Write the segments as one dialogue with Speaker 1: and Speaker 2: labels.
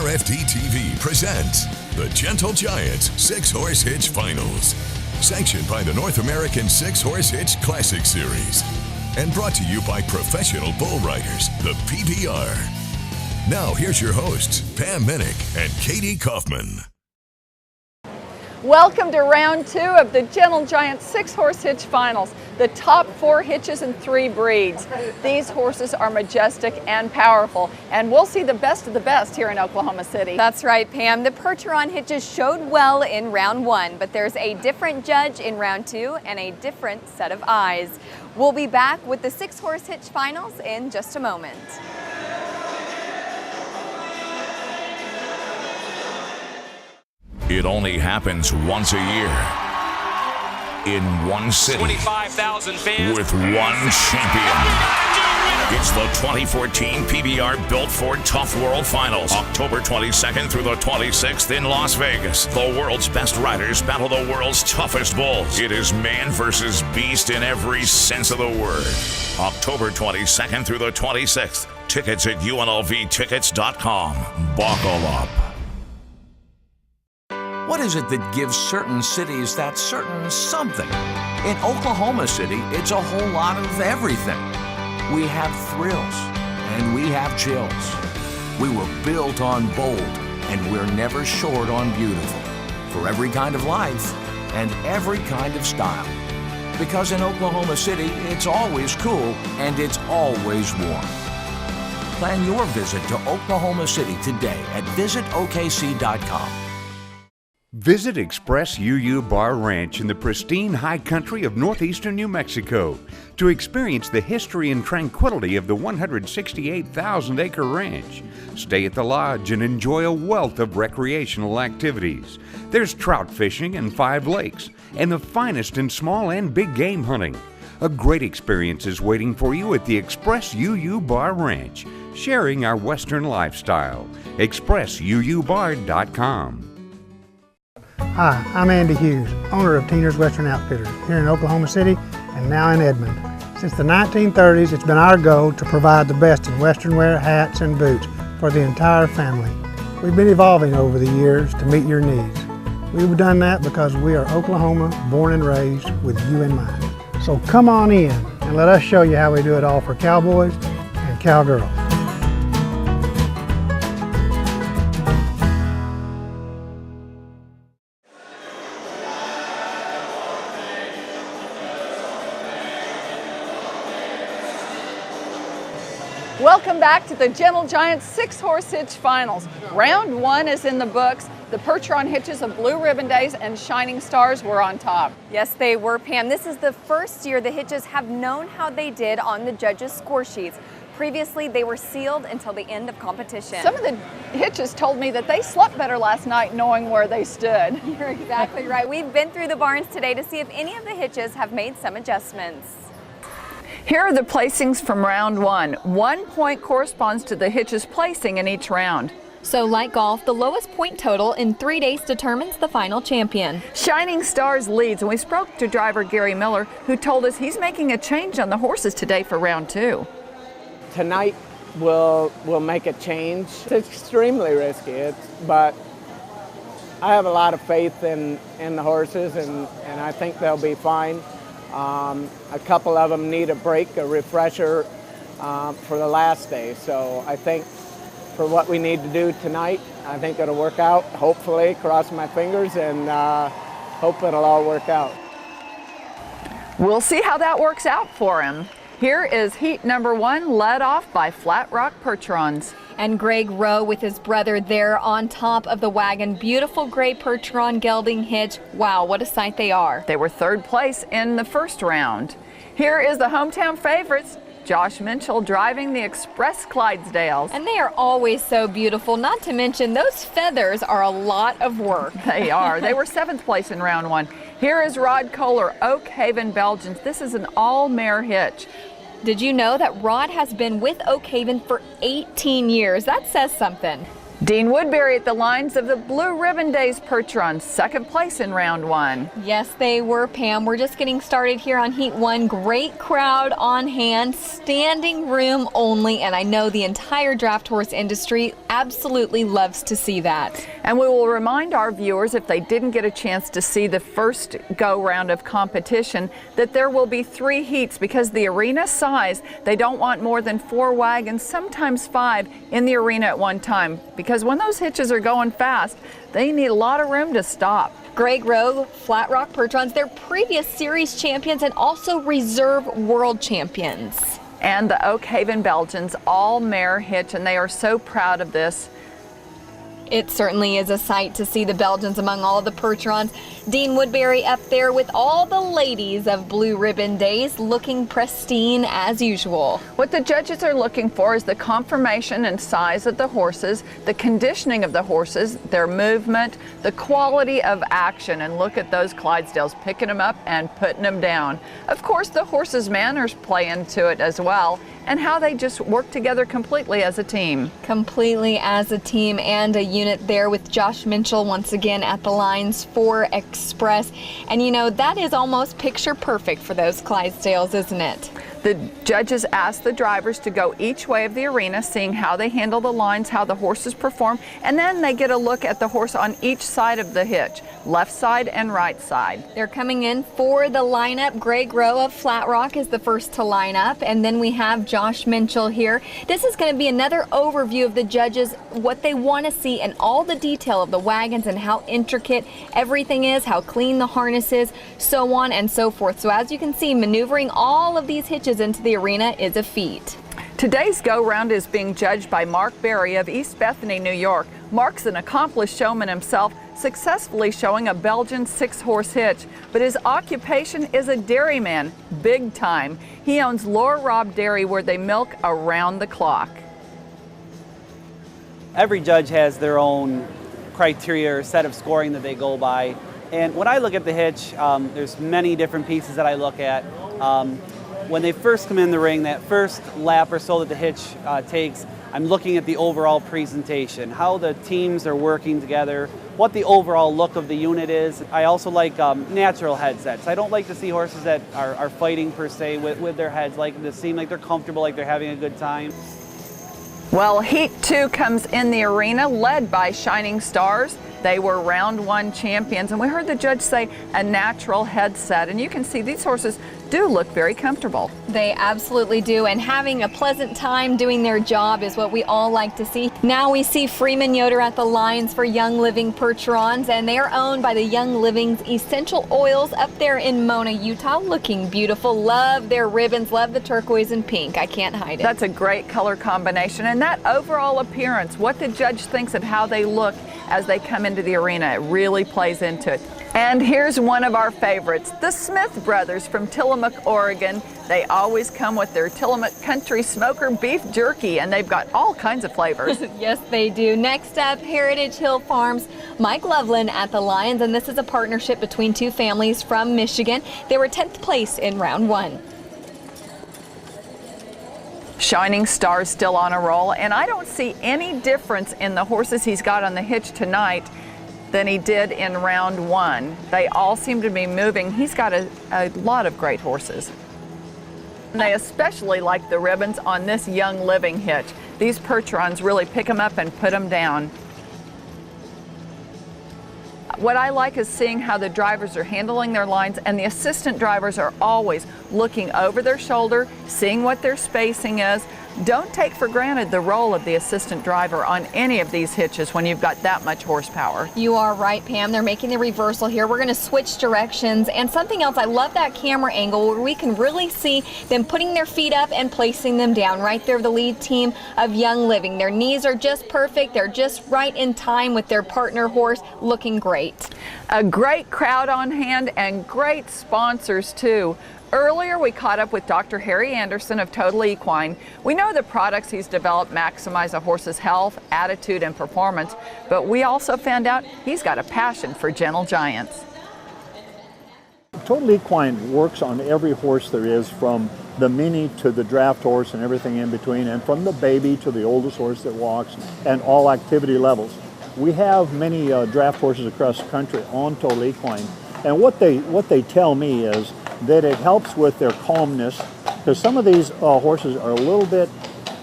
Speaker 1: RFD TV presents the Gentle Giants 6-Horse Hitch Finals, sanctioned by the North American 6-Horse Hitch Classic Series, and brought to you by Professional Bull Riders, the PBR. Now here's your hosts, Pam Minnick and Katie Kaufman.
Speaker 2: Welcome to round 2 of the Gentle Giants 6-Horse Hitch Finals, the top 4 hitches and 3 breeds. These horses are majestic and powerful, and we'll see the best of the best here in Oklahoma City.
Speaker 3: That's right, Pam. The Percheron hitches showed well in round 1, but there's a different judge in round 2 and a different set of eyes. We'll be back with the 6-Horse Hitch Finals in just a moment.
Speaker 4: It only happens once a year, in one city,
Speaker 5: 25,000 fans,
Speaker 4: with one champion. It's the 2014 PBR Built Ford Tough World Finals, October 22nd through the 26th in Las Vegas. The world's best riders battle the world's toughest bulls. It is man versus beast in every sense of the word. October 22nd through the 26th. Tickets at UNLVtickets.com. Buckle up.
Speaker 6: What is it that gives certain cities that certain something? In Oklahoma City, it's a whole lot of everything. We have thrills and we have chills. We were built on bold and we're never short on beautiful. For every kind of life and every kind of style. Because in Oklahoma City, it's always cool and it's always warm. Plan your visit to Oklahoma City today at visitokc.com.
Speaker 7: Visit Express UU Bar Ranch in the pristine high country of northeastern New Mexico to experience the history and tranquility of the 168,000-acre ranch. Stay at the lodge and enjoy a wealth of recreational activities. There's trout fishing and 5 lakes, and the finest in small and big game hunting. A great experience is waiting for you at the Express UU Bar Ranch, sharing our Western lifestyle. ExpressUUBar.com.
Speaker 8: Hi, I'm Andy Hughes, owner of Teener's Western Outfitters here in Oklahoma City and now in Edmond. Since the 1930s, it's been our goal to provide the best in Western wear, hats, and boots for the entire family. We've been evolving over the years to meet your needs. We've done that because we are Oklahoma, born and raised with you in mind. So come on in and let us show you how we do it all for cowboys and cowgirls.
Speaker 2: Welcome back to the Gentle Giants 6-Horse Hitch Finals. Round 1 is in the books. The Percheron hitches of Blue Ribbon Days and Shining Stars were on top.
Speaker 3: Yes, they were, Pam. This is the first year the hitches have known how they did on the judges' score sheets. Previously, they were sealed until the end of competition.
Speaker 2: Some of the hitches told me that they slept better last night knowing where they stood.
Speaker 3: You're exactly right. We've been through the barns today to see if any of the hitches have made some adjustments.
Speaker 2: Here are the placings from round 1. 1 point corresponds to the hitch's placing in each round.
Speaker 9: So like golf, the lowest point total in 3 days determines the final champion.
Speaker 2: Shining Stars leads, and we spoke to driver Gary Miller, who told us he's making a change on the horses today for round 2.
Speaker 10: Tonight we'll make a change. It's extremely risky, but I have a lot of faith in the horses, and I think they'll be fine. A couple of them need a break, a refresher for the last day. So I think for what we need to do tonight, I think it'll work out. Hopefully, cross my fingers and hope it'll all work out.
Speaker 2: We'll see how that works out for him. Here is heat number 1, led off by Flat Rock Percherons.
Speaker 9: And Greg Rowe with his brother there on top of the wagon. Beautiful gray Percheron gelding hitch. Wow, what a sight they are.
Speaker 2: They were 3rd place in the first round. Here is the hometown favorites, Josh Minchell driving the Express Clydesdales.
Speaker 9: And they are always so beautiful, not to mention those feathers are a lot of work.
Speaker 2: They are. They were 7th place in round 1. Here is Rod Kohler, Oak Haven Belgians. This is an all-mare hitch.
Speaker 9: Did you know that Rod has been with Oak Haven for 18 years? That says something.
Speaker 2: Dean Woodbury at the lines of the Blue Ribbon Days Percheron, second place in round one.
Speaker 9: Yes, they were, Pam. We're just getting started here on Heat 1. Great crowd on hand, standing room only, and I know the entire draft horse industry absolutely loves to see that.
Speaker 2: And we will remind our viewers, if they didn't get a chance to see the first go-round of competition, that there will be 3 heats because the arena size, they don't want more than 4 wagons, sometimes 5, in the arena at one time. Because when those hitches are going fast, they need a lot of room to stop.
Speaker 9: Greg Rowe, Flat Rock Percherons, they're previous series champions and also reserve world champions.
Speaker 2: And the Oak Haven Belgians, all mare hitch, and they are so proud of this.
Speaker 9: It certainly is a sight to see the Belgians among all the Percherons. Dean Woodbury up there with all the ladies of Blue Ribbon Days looking pristine as usual.
Speaker 2: What the judges are looking for is the conformation and size of the horses, the conditioning of the horses, their movement, the quality of action. And look at those Clydesdales picking them up and putting them down. Of course, the horses' manners play into it as well, and how they just work together completely as a team.
Speaker 9: Completely as a team, and a unit there with Josh Minchell once again at the lines for Express. And you know, that is almost picture perfect for those Clydesdales, isn't it?
Speaker 2: The judges ask the drivers to go each way of the arena, seeing how they handle the lines, how the horses perform, and then they get a look at the horse on each side of the hitch, left side and right side.
Speaker 9: They're coming in for the lineup. Greg Rowe of Flat Rock is the first to line up, and then we have Josh Minchell here. This is going to be another overview of the judges, what they want to see, and all the detail of the wagons and how intricate everything is, how clean the harness is, so on and so forth. So as you can see, maneuvering all of these hitches into the arena is a feat.
Speaker 2: Today's go-round is being judged by Mark Berry of East Bethany, New York. Mark's an accomplished showman himself, successfully showing a Belgian 6-horse hitch, but his occupation is a dairyman, big time. He owns Laura Robb Dairy, where they milk around the clock.
Speaker 5: Every judge has their own criteria or set of scoring that they go by, and when I look at the hitch, there's many different pieces that I look at. When they first come in the ring, that first lap or so that the hitch takes, I'm looking at the overall presentation, how the teams are working together, what the overall look of the unit is. I also like natural headsets. I don't like to see horses that are fighting per se with their heads, like to seem like they're comfortable, like they're having a good time.
Speaker 2: Well, Heat 2 comes in the arena led by Shining Stars. They were round 1 champions, and we heard the judge say a natural headset, and you can see these horses do look very comfortable.
Speaker 9: They absolutely do, and having a pleasant time doing their job is what we all like to see. Now we see Freeman Yoder at the lines for Young Living Percherons, and they are owned by the Young Living's Essential Oils up there in Mona, Utah, looking beautiful. Love their ribbons, love the turquoise and pink. I can't hide it.
Speaker 2: That's a great color combination, and that overall appearance, what the judge thinks of how they look as they come into the arena, it really plays into it. And here's one of our favorites, the Smith brothers from Tillamook, Oregon. They always come with their Tillamook Country Smoker beef jerky, and they've got all kinds of flavors.
Speaker 9: Yes, they do. Next up, Heritage Hill Farms, Mike Loveland at the Lions, and this is a partnership between 2 families from Michigan. They were 10th place in round 1.
Speaker 2: Shining Star's still on a roll, and I don't see any difference in the horses he's got on the hitch tonight than he did in round 1. They all seem to be moving. He's got a lot of great horses. And they especially like the ribbons on this Young Living hitch. These Percherons really pick them up and put them down. What I like is seeing how the drivers are handling their lines, and the assistant drivers are always looking over their shoulder, seeing what their spacing is. Don't take for granted the role of the assistant driver on any of these hitches when you've got that much horsepower.
Speaker 9: You are right, Pam. They're making the reversal here. We're going to switch directions. And something else, I love that camera angle where we can really see them putting their feet up and placing them down. Right there, the lead team of Young Living. Their knees are just perfect. They're just right in time with their partner horse, looking great.
Speaker 2: A great crowd on hand and great sponsors too. Earlier, we caught up with Dr. Harry Anderson of Total Equine. We know the products he's developed maximize a horse's health, attitude, and performance, but we also found out he's got a passion for Gentle Giants.
Speaker 11: Total Equine works on every horse there is, from the mini to the draft horse and everything in between, and from the baby to the oldest horse that walks, and all activity levels. We have many draft horses across the country on Total Equine, and what they tell me is that it helps with their calmness, because some of these horses are a little bit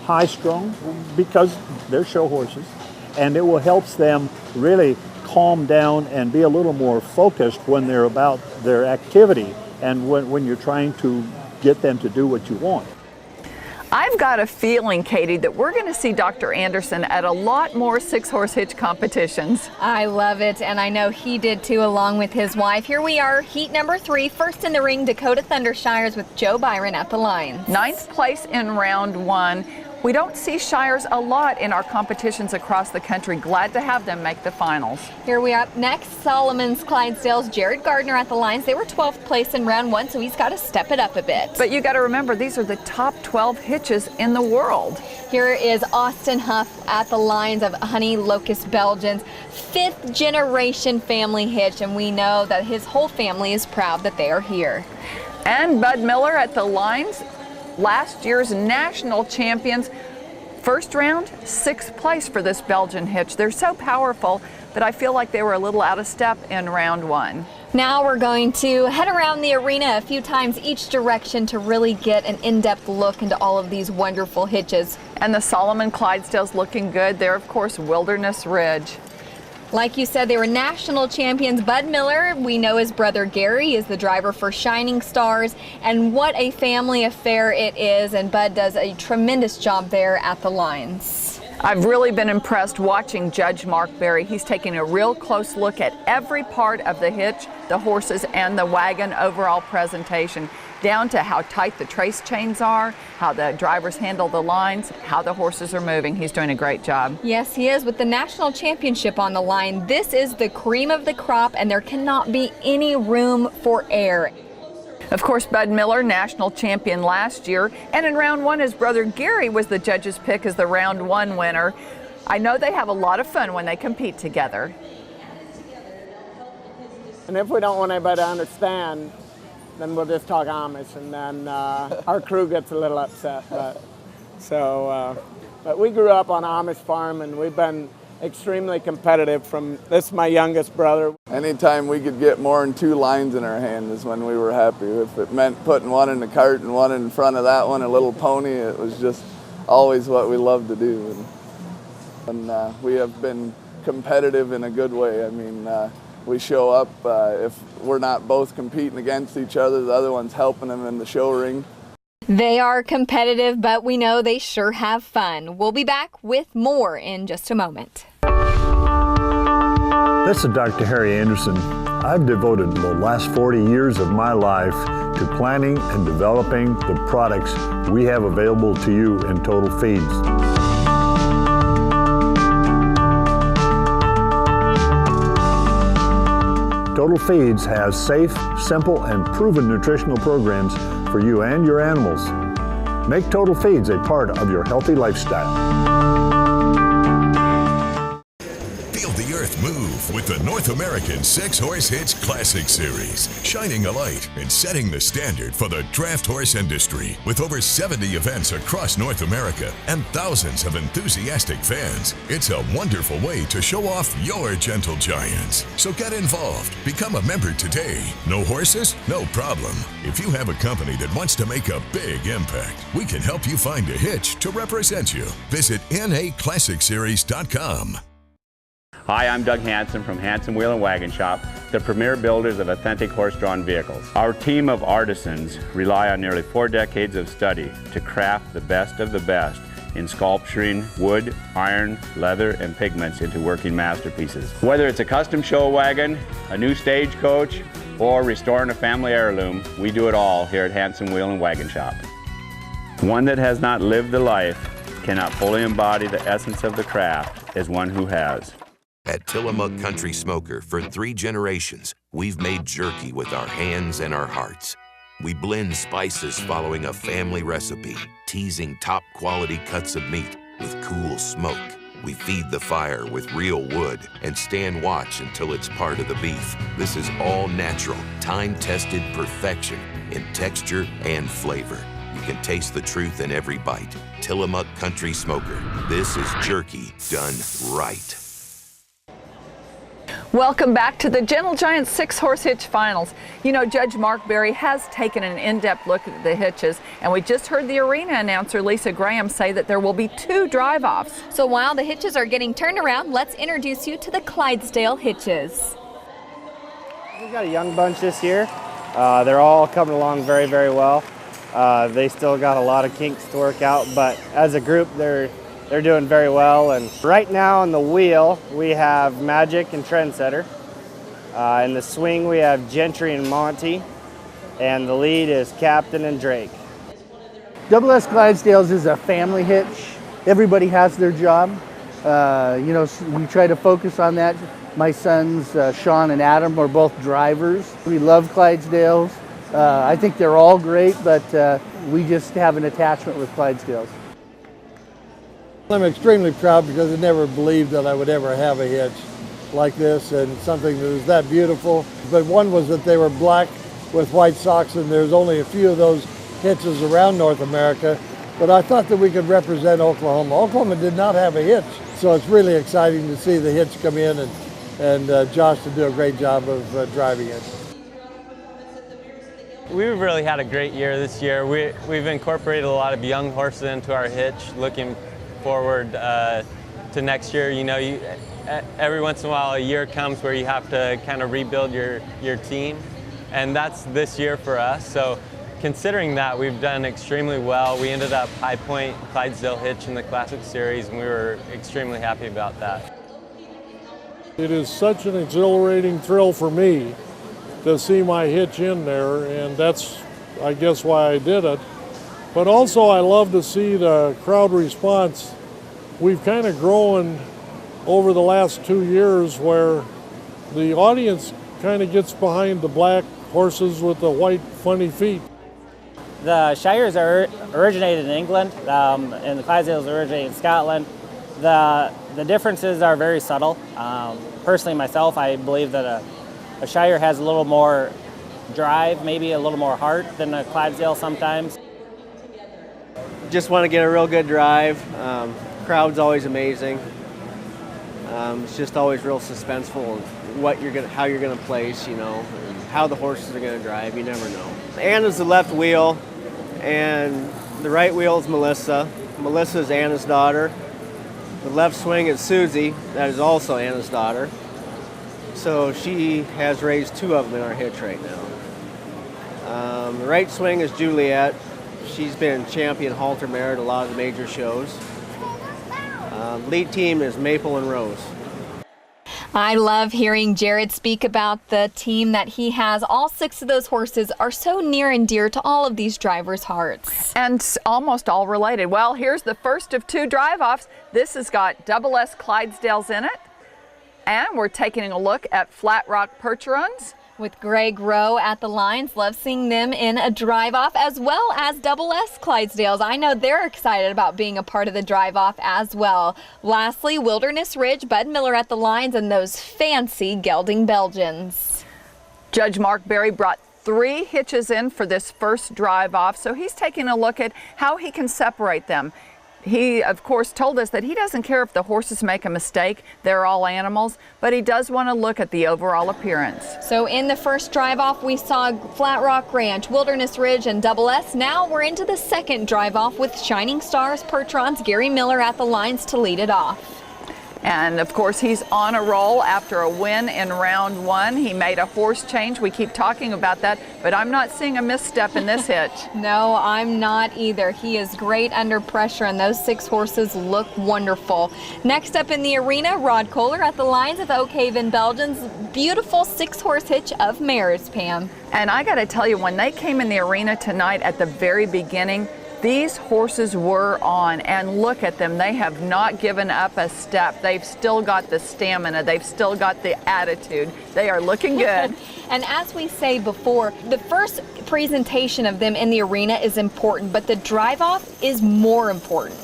Speaker 11: high-strung because they're show horses, and it will help them really calm down and be a little more focused when they're about their activity and when you're trying to get them to do what you want.
Speaker 2: I've got a feeling, Katie, that we're going to see Dr. Anderson at a lot more 6-horse hitch competitions.
Speaker 9: I love it, and I know he did too, along with his wife. Here we are, heat number 3, first in the ring, Dakota Thundershires with Joe Byron at the lines. 9th place in round 1. We don't see Shires a lot in our competitions across the country. Glad to have them make the finals. Here we are up next, Solomon's Clydesdales, Jared Gardner at the lines. They were 12th place in round 1, so he's got to step it up a bit.
Speaker 2: But you got to remember, these are the top 12 hitches in the world.
Speaker 9: Here is Austin Huff at the lines of Honey Locust Belgians, 5th generation family hitch, and we know that his whole family is proud that they are here.
Speaker 2: And Bud Miller at the lines, last year's national champions. First round, 6th place for this Belgian hitch. They're so powerful, but I feel like they were a little out of step in round 1.
Speaker 9: Now we're going to head around the arena a few times each direction to really get an in-depth look into all of these wonderful hitches.
Speaker 2: And the Solomon Clydesdales looking good. They're, of course, Wilderness Ridge.
Speaker 9: Like you said, they were national champions. Bud Miller, we know his brother Gary is the driver for Shining Stars, and what a family affair it is, and Bud does a tremendous job there at the lines.
Speaker 2: I've really been impressed watching Judge Mark Berry. He's taking a real close look at every part of the hitch, the horses, and the wagon overall presentation, down to how tight the trace chains are, how the drivers handle the lines, how the horses are moving. He's doing a great job.
Speaker 9: Yes, he is. With the national championship on the line, this is the cream of the crop, and there cannot be any room for error.
Speaker 2: Of course, Bud Miller, national champion last year, and in round 1, his brother Gary was the judge's pick as the round 1 winner. I know they have a lot of fun when they compete together.
Speaker 10: And if we don't want anybody to understand, then we'll just talk Amish, and then our crew gets a little upset. But we grew up on an Amish farm, and we've been extremely competitive from, this is my youngest brother.
Speaker 12: Anytime we could get more than 2 lines in our hand is when we were happy. If it meant putting one in the cart and one in front of that one, a little pony, it was just always what we loved to do. And we have been competitive in a good way. I mean, we show up, if we're not both competing against each other, the other one's helping them in the show ring.
Speaker 9: They are competitive, but we know they sure have fun. We'll be back with more in just a moment.
Speaker 13: This is Dr. Harry Anderson. I've devoted the last 40 years of my life to planning and developing the products we have available to you in Total Feeds. Total Feeds has safe, simple, and proven nutritional programs for you and your animals. Make Total Feeds a part of your healthy lifestyle.
Speaker 1: Feel the earth move with the North American 6-Horse Hitch Classic Series, shining a light and setting the standard for the draft horse industry. With over 70 events across North America and thousands of enthusiastic fans, it's a wonderful way to show off your gentle giants. So get involved. Become a member today. No horses? No problem. If you have a company that wants to make a big impact, we can help you find a hitch to represent you. Visit NAClassicSeries.com.
Speaker 14: Hi, I'm Doug Hansen from Hansen Wheel and Wagon Shop, the premier builders of authentic horse-drawn vehicles. Our team of artisans rely on nearly 4 decades of study to craft the best of the best in sculpturing wood, iron, leather, and pigments into working masterpieces. Whether it's a custom show wagon, a new stagecoach, or restoring a family heirloom, we do it all here at Hansen Wheel and Wagon Shop. One that has not lived the life cannot fully embody the essence of the craft as one who has.
Speaker 15: At Tillamook Country Smoker, for 3 generations, we've made jerky with our hands and our hearts. We blend spices following a family recipe, teasing top-quality cuts of meat with cool smoke. We feed the fire with real wood and stand watch until it's part of the beef. This is all natural, time-tested perfection in texture and flavor. You can taste the truth in every bite. Tillamook Country Smoker. This is jerky done right.
Speaker 2: Welcome back to the Gentle Giant 6-Horse Hitch Finals. You know, Judge Mark Berry has taken an in-depth look at the hitches, and we just heard the arena announcer Lisa Graham say that there will be 2 drive-offs.
Speaker 9: So while the hitches are getting turned around, let's introduce you to the Clydesdale hitches.
Speaker 16: We've got a young bunch this year. They're all coming along very, very well. They still got a lot of kinks to work out, but as a group, they're doing very well. And right now on the wheel, we have Magic and Trendsetter. In the swing, we have Gentry and Monty. And the lead is Captain and Drake.
Speaker 17: Double S Clydesdales is a family hitch. Everybody has their job. You know, we try to focus on that. My sons, Sean and Adam, are both drivers. We love Clydesdales. I think they're all great, but we just have an attachment with Clydesdales.
Speaker 18: I'm extremely proud because I never believed that I would ever have a hitch like this and something that was that beautiful. But one was that they were black with white socks, and there's only a few of those hitches around North America. But I thought that we could represent Oklahoma. Oklahoma did not have a hitch, so it's really exciting to see the hitch come in and Josh to do a great job of driving it.
Speaker 19: We've really had a great year this year. We've incorporated a lot of young horses into our hitch, looking forward to next year. You know, every once in a while a year comes where you have to kind of rebuild your team, and that's this year for us. So considering that, we've done extremely well. We ended up High Point Clydesdale Hitch in the Classic Series, and we were extremely happy about that.
Speaker 18: It is such an exhilarating thrill for me to see my hitch in there, and that's, I guess, why I did it. But also I love to see the crowd response. We've kind of grown over the last 2 years where the audience kind of gets behind the black horses with the white funny feet.
Speaker 20: The Shires originated in England, and the Clydesdales originated in Scotland. The differences are very subtle. Personally, myself, I believe that a Shire has a little more drive, maybe a little more heart than a Clydesdale sometimes.
Speaker 16: Just want to get a real good drive. Crowd's always amazing. It's just always real suspenseful how you're gonna place, you know, and how the horses are gonna drive. You never know. Anna's the left wheel, and the right wheel is Melissa. Melissa is Anna's daughter. The left swing is Susie. That is also Anna's daughter. So she has raised 2 of them in our hitch right now. The right swing is Juliet. She's been champion halter mare at a lot of the major shows. Lead team is Maple and Rose.
Speaker 9: I love hearing Jared speak about the team that he has. All 6 of those horses are so near and dear to all of these drivers' hearts.
Speaker 2: And almost all related. Well, here's the first of 2 drive-offs. This has got Double S Clydesdales in it. And we're taking a look at Flat Rock Percherons.
Speaker 9: With Greg Rowe at the lines. Love seeing them in a drive-off, as well as Double S Clydesdales. I know they're excited about being a part of the drive-off as well. Lastly, Wilderness Ridge, Bud Miller at the lines, and those fancy gelding Belgians.
Speaker 2: Judge Mark Berry brought 3 hitches in for this first drive-off, so he's taking a look at how he can separate them. He, of course, told us that he doesn't care if the horses make a mistake. They're all animals, but he does want to look at the overall appearance.
Speaker 9: So in the first drive-off, we saw Flat Rock Ranch, Wilderness Ridge, and Double S. Now we're into the second drive-off with Shining Stars, Percherons, Gary Miller at the lines to lead it off.
Speaker 2: And of course, he's on a roll after a win in round 1. He made a horse change. We keep talking about that, but I'm not seeing a misstep in this hitch.
Speaker 9: No, I'm not either. He is great under pressure, and those 6 horses look wonderful. Next up in the arena, Rod Kohler at the lines of Oak Haven Belgians. Beautiful 6-horse hitch of mares, Pam.
Speaker 2: And I got to tell you, when they came in the arena tonight at the very beginning, these horses were on, and look at them. They have not given up a step. They've still got the stamina. They've still got the attitude. They are looking good.
Speaker 9: And as we say before, the first presentation of them in the arena is important, but the drive-off is more important.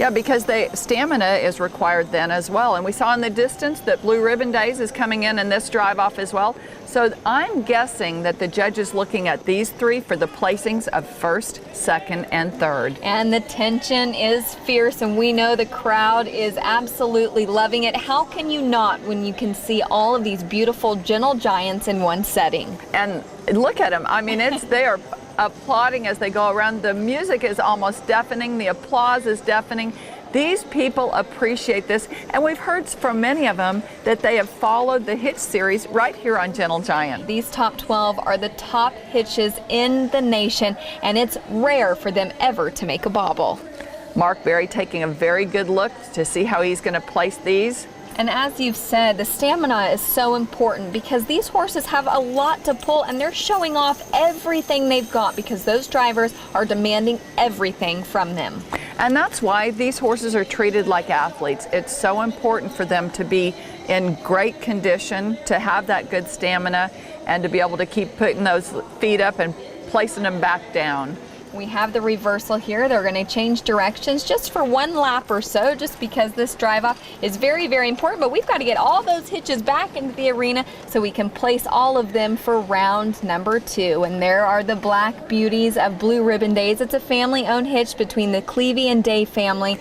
Speaker 2: Yeah, because the stamina is required then as well. And we saw in the distance that Blue Ribbon Days is coming in this drive-off as well. So I'm guessing that the judge is looking at these three for the placings of first, second, and third.
Speaker 9: And the tension is fierce, and we know the crowd is absolutely loving it. How can you not when you can see all of these beautiful gentle giants in one setting?
Speaker 2: And look at them. I mean, they are applauding as they go around. The music is almost deafening. The applause is deafening. These people appreciate this, and we've heard from many of them that they have followed the hitch series right here on Gentle Giant.
Speaker 9: These top 12 are the top hitches in the nation, and it's rare for them ever to make a bobble.
Speaker 2: Mark Berry taking a very good look to see how he's going to place these.
Speaker 9: And as you've said, the stamina is so important because these horses have a lot to pull, and they're showing off everything they've got because those drivers are demanding everything from them.
Speaker 2: And that's why these horses are treated like athletes. It's so important for them to be in great condition, to have that good stamina, and to be able to keep putting those feet up and placing them back down.
Speaker 9: We have the reversal here. They're going to change directions just for one lap or so, just because this drive-off is very, very important. But we've got to get all those hitches back into the arena so we can place all of them for round number 2. And there are the Black Beauties of Blue Ribbon Days. It's a family-owned hitch between the Clevey and Day family.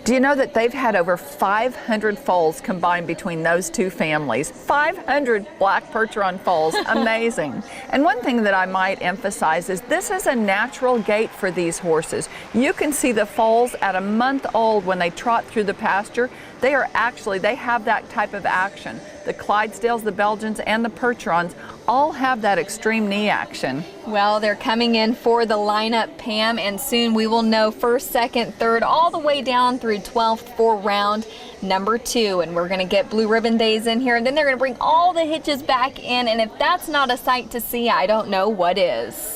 Speaker 2: Do you know that they've had over 500 foals combined between those two families? 500 black Percheron foals. Amazing. And one thing that I might emphasize is this is a natural gait for these horses. You can see the foals at a month old when they trot through the pasture. They have that type of action. The Clydesdales, the Belgians, and the Percherons all have that extreme knee action.
Speaker 9: Well, they're coming in for the lineup, Pam, and soon we will know first, second, third, all the way down through 12th for round number 2. And we're going to get Blue Ribbon Days in here, and then they're going to bring all the hitches back in. And if that's not a sight to see, I don't know what is.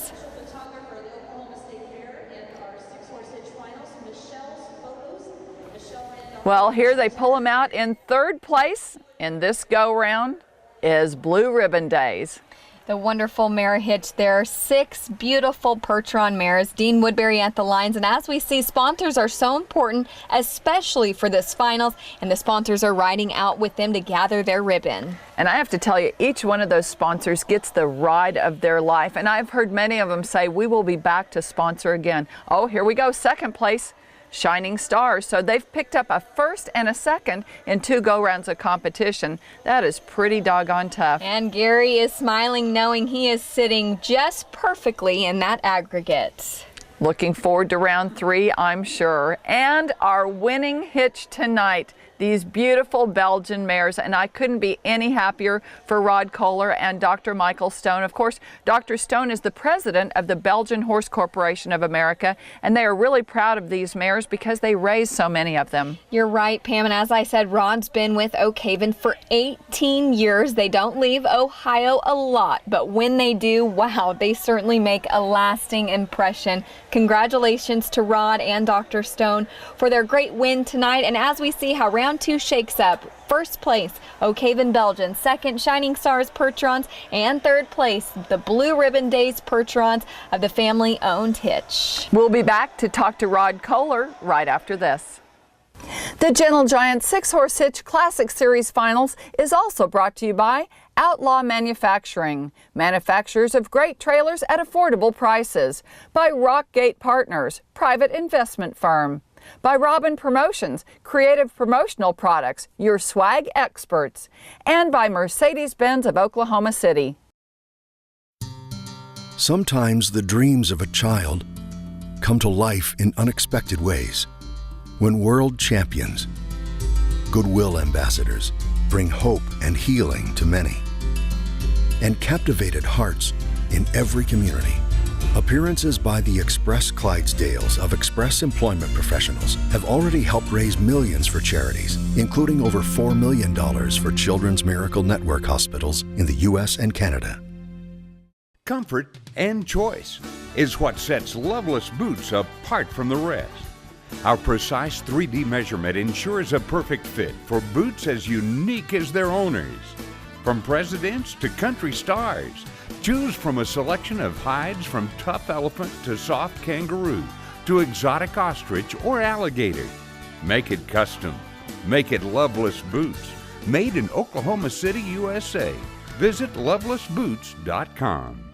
Speaker 2: Well, here they pull them out. In third place in this go-round is Blue Ribbon Days.
Speaker 9: The wonderful mare hitch there. 6 beautiful Percheron mares. Dean Woodbury at the lines. And as we see, sponsors are so important, especially for this finals. And the sponsors are riding out with them to gather their ribbon.
Speaker 2: And I have to tell you, each one of those sponsors gets the ride of their life. And I've heard many of them say, we will be back to sponsor again. Oh, here we go. Second place. Shining Stars. So they've picked up a first and a second in 2 go-rounds of competition. That is pretty doggone tough.
Speaker 9: And Gary is smiling knowing he is sitting just perfectly in that aggregate.
Speaker 2: Looking forward to round 3, I'm sure. And our winning hitch tonight, these beautiful Belgian mares, and I couldn't be any happier for Rod Kohler and Dr. Michael Stone. Of course, Dr. Stone is the president of the Belgian Horse Corporation of America, and they are really proud of these mares because they raise so many of them.
Speaker 9: You're right, Pam, and as I said, Rod's been with Oakhaven for 18 years. They don't leave Ohio a lot, but when they do, wow, they certainly make a lasting impression. Congratulations to Rod and Dr. Stone for their great win tonight, and as we see how round 2 shakes up, first place, Oakhaven Belgians, second, Shining Stars Percherons, and third place, the Blue Ribbon Days Percherons of the family-owned hitch.
Speaker 2: We'll be back to talk to Rod Kohler right after this. The Gentle Giant 6-Horse Hitch Classic Series Finals is also brought to you by Outlaw Manufacturing, manufacturers of great trailers at affordable prices, by Rockgate Partners, private investment firm, by Robin Promotions, creative promotional products, your swag experts, and by Mercedes-Benz of Oklahoma City.
Speaker 21: Sometimes the dreams of a child come to life in unexpected ways. When world champions, goodwill ambassadors, bring hope and healing to many, and captivated hearts in every community. Appearances by the Express Clydesdales of Express Employment Professionals have already helped raise millions for charities, including over $4 million for Children's Miracle Network hospitals in the U.S. and Canada.
Speaker 7: Comfort and choice is what sets Loveless Boots apart from the rest. Our precise 3D measurement ensures a perfect fit for boots as unique as their owners. From presidents to country stars, choose from a selection of hides from tough elephant to soft kangaroo to exotic ostrich or alligator. Make it custom. Make it Loveless Boots. Made in Oklahoma City, USA. Visit lovelessboots.com.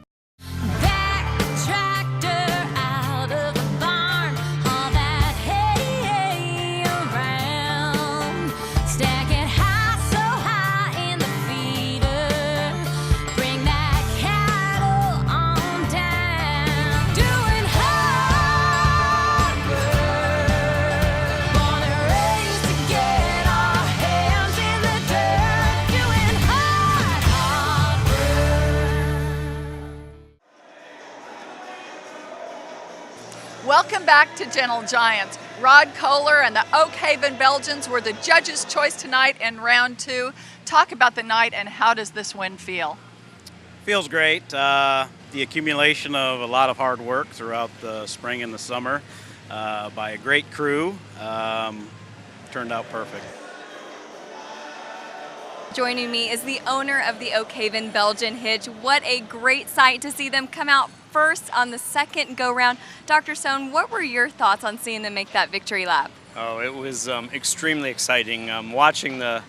Speaker 2: Welcome back to Gentle Giants. Rod Kohler and the Oak Haven Belgians were the judges' choice tonight in round 2. Talk about the night and how does this win feel?
Speaker 4: Feels great. The accumulation of a lot of hard work throughout the spring and the summer by a great crew turned out perfect.
Speaker 3: Joining me is the owner of the Oak Haven Belgian Hitch. What a great sight to see them come out first on the second go-round. Dr. Stone, what were your thoughts on seeing them make that victory lap?
Speaker 4: Oh, it was extremely exciting. Watching the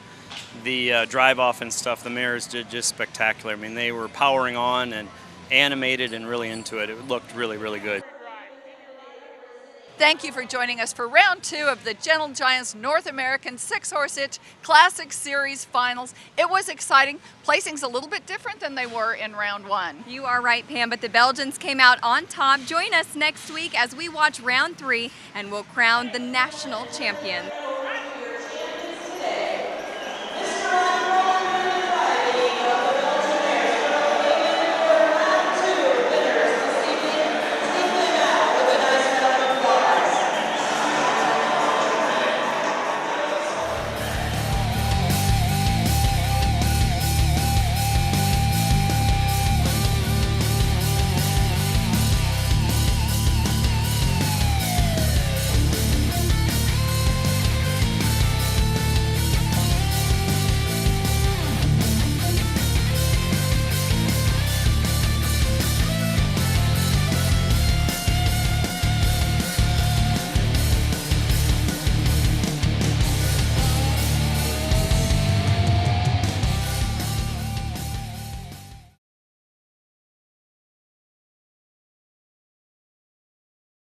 Speaker 4: drive-off and stuff, the mares did just spectacular. I mean, they were powering on and animated and really into it. It looked really, really good.
Speaker 2: Thank you for joining us for round 2 of the Gentle Giants North American 6-Horse Hitch Classic Series Finals. It was exciting. Placing's a little bit different than they were in round 1.
Speaker 3: You are right, Pam, but the Belgians came out on top. Join us next week as we watch round 3 and we'll crown the national champion.